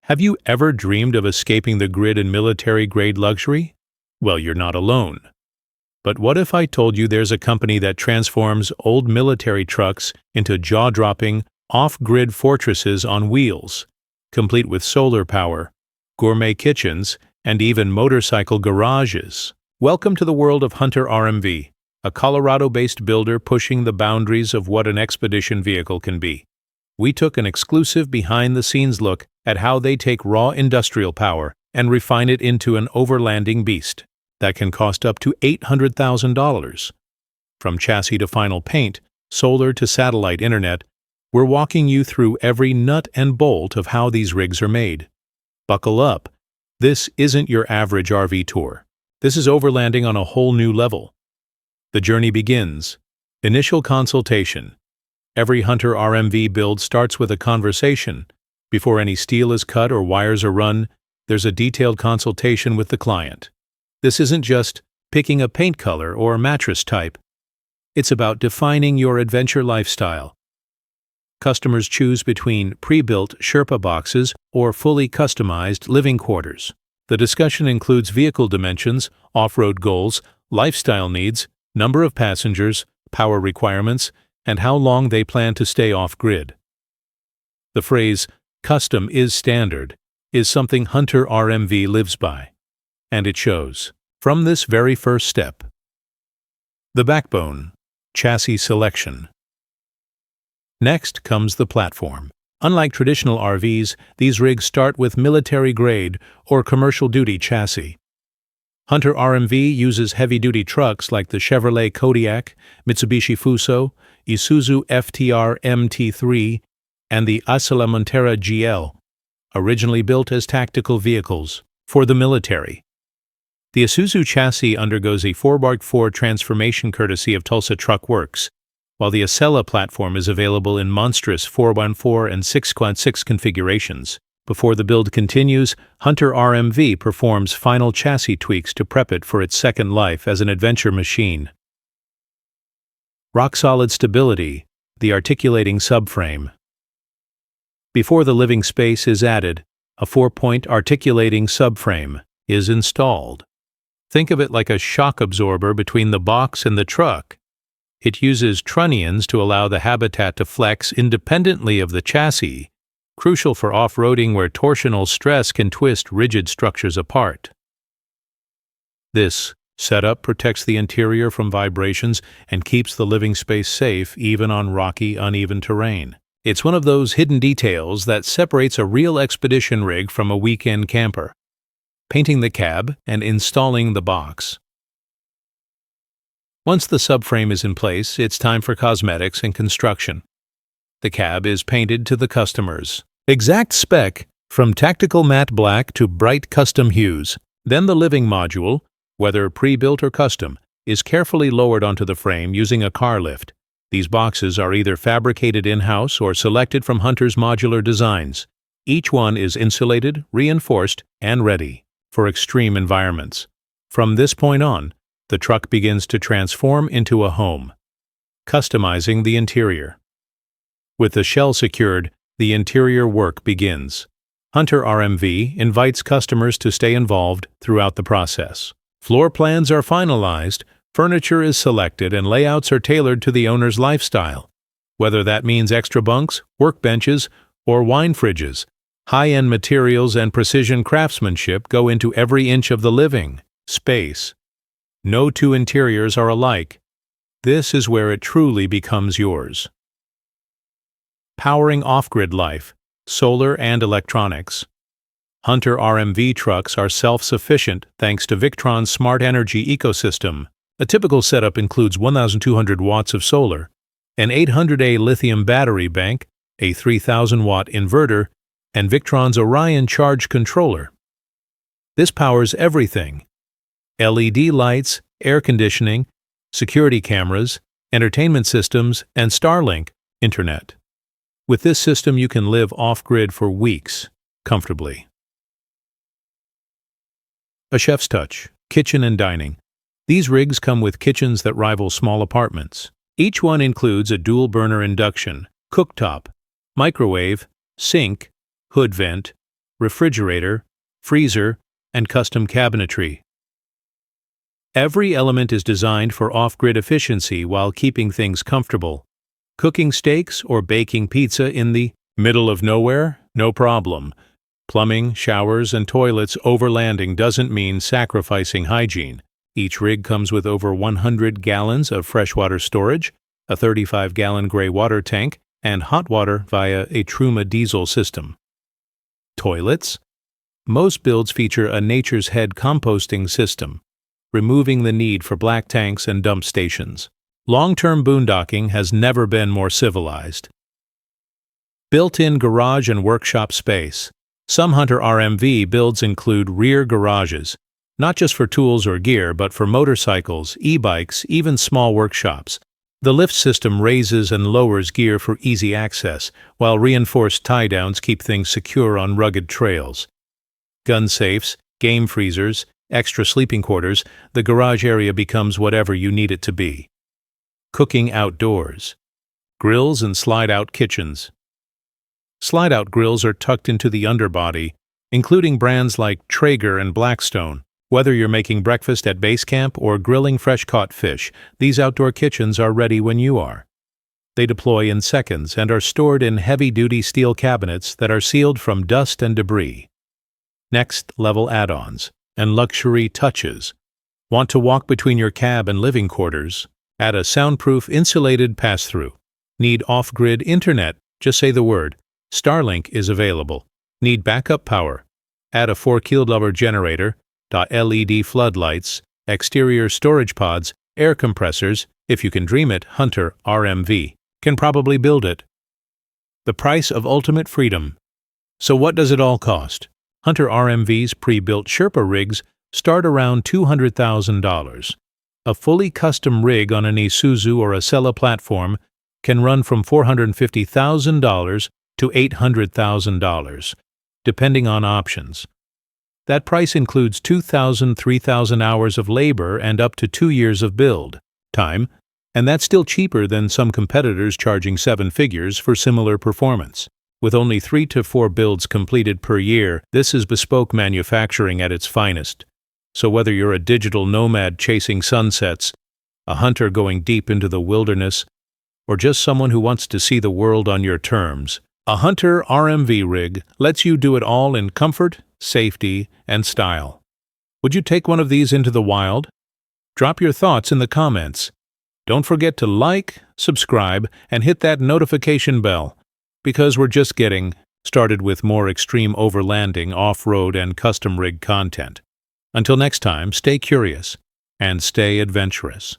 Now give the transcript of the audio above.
Have you ever dreamed of escaping the grid in military-grade luxury? Well, you're not alone. But what if I told you there's a company that transforms old military trucks into jaw-dropping, off-grid fortresses on wheels, complete with solar power, gourmet kitchens, and even motorcycle garages? Welcome to the world of Hunter RMV, a Colorado-based builder pushing the boundaries of what an expedition vehicle can be. We took an exclusive behind-the-scenes look at how they take raw industrial power and refine it into an overlanding beast that can cost up to $800,000. From chassis to final paint, solar to satellite internet, we're walking you through every nut and bolt of how these rigs are made. Buckle up. This isn't your average RV tour. This is overlanding on a whole new level. The journey begins. Initial consultation. Every Hunter RMV build starts with a conversation. Before any steel is cut or wires are run, there's a detailed consultation with the client. This isn't just picking a paint color or mattress type. It's about defining your adventure lifestyle. Customers choose between pre-built Sherpa boxes or fully customized living quarters. The discussion includes vehicle dimensions, off-road goals, lifestyle needs, number of passengers, power requirements, and how long they plan to stay off-grid. The phrase, "custom is standard," is something Hunter RMV lives by. And it shows. From this very first step. The backbone, chassis selection. Next comes the platform. Unlike traditional RVs, these rigs start with military-grade or commercial-duty chassis. Hunter RMV uses heavy-duty trucks like the Chevrolet Kodiak, Mitsubishi Fuso, Isuzu FTR MT3, and the Isla Montera GL, originally built as tactical vehicles for the military. The Isuzu chassis undergoes a 4x4 transformation courtesy of Tulsa Truck Works, while the Acela platform is available in monstrous 4x4 and 6x6 configurations. Before the build continues, Hunter RMV performs final chassis tweaks to prep it for its second life as an adventure machine. Rock-solid stability, the articulating subframe. Before the living space is added, a 4-point articulating subframe is installed. Think of it like a shock absorber between the box and the truck. It uses trunnions to allow the habitat to flex independently of the chassis, crucial for off-roading where torsional stress can twist rigid structures apart. This setup protects the interior from vibrations and keeps the living space safe even on rocky, uneven terrain. It's one of those hidden details that separates a real expedition rig from a weekend camper. Painting the cab and installing the box. Once the subframe is in place, it's time for cosmetics and construction. The cab is painted to the customer's exact spec, from tactical matte black to bright custom hues. Then the living module, whether pre-built or custom, is carefully lowered onto the frame using a car lift. These boxes are either fabricated in-house or selected from Hunter's modular designs. Each one is insulated, reinforced, and ready for extreme environments. From this point on, the truck begins to transform into a home, customizing the interior. With the shell secured, the interior work begins. Hunter RMV invites customers to stay involved throughout the process. Floor plans are finalized, furniture is selected, and layouts are tailored to the owner's lifestyle. Whether that means extra bunks, workbenches, or wine fridges, high-end materials and precision craftsmanship go into every inch of the living space. No two interiors are alike. This is where it truly becomes yours. Powering off-grid life, solar and electronics. Hunter RMV trucks are self-sufficient thanks to Victron's smart energy ecosystem. A typical setup includes 1,200 watts of solar, an 800A lithium battery bank, a 3,000-watt inverter, and Victron's Orion charge controller. This powers everything: LED lights, air conditioning, security cameras, entertainment systems, and Starlink internet. With this system, you can live off-grid for weeks, comfortably. A chef's touch, kitchen and dining. These rigs come with kitchens that rival small apartments. Each one includes a dual-burner induction, cooktop, microwave, sink, hood vent, refrigerator, freezer, and custom cabinetry. Every element is designed for off-grid efficiency while keeping things comfortable. Cooking steaks or baking pizza in the middle of nowhere? No problem. Plumbing, showers, and toilets overlanding doesn't mean sacrificing hygiene. Each rig comes with over 100 gallons of freshwater storage, a 35-gallon gray water tank, and hot water via a Truma diesel system. Toilets? Most builds feature a Nature's Head composting system, removing the need for black tanks and dump stations. Long-term boondocking has never been more civilized. Built-in garage and workshop space. Some Hunter RMV builds include rear garages, not just for tools or gear, but for motorcycles, e-bikes, even small workshops. The lift system raises and lowers gear for easy access, while reinforced tie-downs keep things secure on rugged trails. Gun safes, game freezers, extra sleeping quarters, the garage area becomes whatever you need it to be. Cooking outdoors. Grills and slide-out kitchens. Slide-out grills are tucked into the underbody, including brands like Traeger and Blackstone. Whether you're making breakfast at base camp or grilling fresh-caught fish, these outdoor kitchens are ready when you are. They deploy in seconds and are stored in heavy-duty steel cabinets that are sealed from dust and debris. Next-level add-ons and luxury touches. Want to walk between your cab and living quarters? Add a soundproof insulated pass-through. Need off-grid internet? Just say the word. Starlink is available. Need backup power? Add a 4 kW generator, LED floodlights, exterior storage pods, air compressors. If you can dream it, Hunter RMV can probably build it. The price of ultimate freedom. So what does it all cost? Hunter RMV's pre-built Sherpa rigs start around $200,000. A fully custom rig on an Isuzu or a Sella platform can run from $450,000 to $800,000, depending on options. That price includes 2,000–3,000 hours of labor and up to 2 years of build time, and that's still cheaper than some competitors charging 7 figures for similar performance. With only 3 to 4 builds completed per year, this is bespoke manufacturing at its finest. So whether you're a digital nomad chasing sunsets, a hunter going deep into the wilderness, or just someone who wants to see the world on your terms, a Hunter RMV rig lets you do it all in comfort, safety, and style. Would you take one of these into the wild? Drop your thoughts in the comments. Don't forget to like, subscribe, and hit that notification bell, because we're just getting started with more extreme overlanding, off-road, and custom rig content. Until next time, stay curious and stay adventurous.